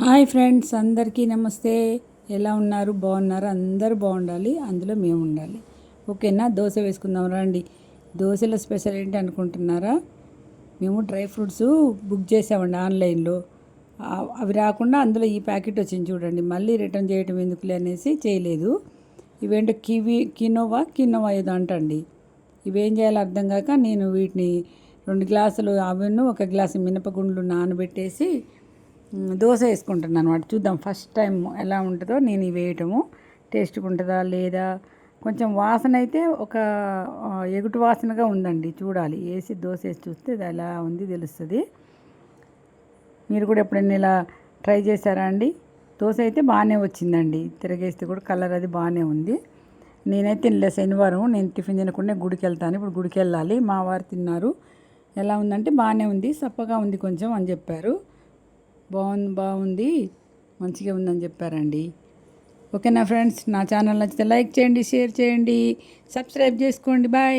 Hi friends, అందరికీ నమస్తే. ఎలా ఉన్నారు? బాగున్నారు? అందరూ బాగుండాలి, అందులో మేము ఉండాలి. ఓకేనా? దోశ వేసుకుందాం రండి. దోశల స్పెషల్ ఏంటి అనుకుంటున్నారా? మేము డ్రై ఫ్రూట్స్ బుక్ చేసామండి ఆన్లైన్లో. అవి రాకుండా అందులో ఈ ప్యాకెట్ వచ్చింది చూడండి. మళ్ళీ రిటర్న్ చేయటం ఎందుకులే అనేసి చేయలేదు. ఇవేంటో కినోవా ఏదో అంటండి. ఇవేం చేయాలో అర్థం కాక నేను వీటిని 2 గ్లాసులు అవన్నీ 1 గ్లాసు మినపగుండ్లు నానబెట్టేసి దోశ వేసుకుంటున్నాను అనమాట. చూద్దాం ఫస్ట్ టైం ఎలా ఉంటుందో నేను ఇవి వేయటము. టేస్ట్గా ఉంటుందా లేదా, కొంచెం వాసన అయితే ఒక ఎగుటు వాసనగా ఉందండి. చూడాలి, వేసి దోశ వేసి చూస్తే అది ఎలా ఉంది తెలుస్తుంది. మీరు కూడా ఎప్పుడైనా ఇలా ట్రై చేశారా అండి? దోశ అయితే బాగానే వచ్చిందండి. తిరగేస్తే కూడా కలర్ అది బాగానే ఉంది. నేనైతే తినలే, శనివారం నేను టిఫిన్ తినకుండా గుడికి వెళ్తాను. ఇప్పుడు గుడికి వెళ్ళాలి. మా వారు తిన్నారు. ఎలా ఉందంటే బాగానే ఉంది, సప్పగా ఉంది కొంచెం అని చెప్పారు. బాగుంది, మంచిగా ఉందని చెప్పారండి. ఓకేనా ఫ్రెండ్స్? నా ఛానల్ నచ్చితే లైక్ చేయండి, షేర్ చేయండి, సబ్స్క్రైబ్ చేసుకోండి. బాయ్.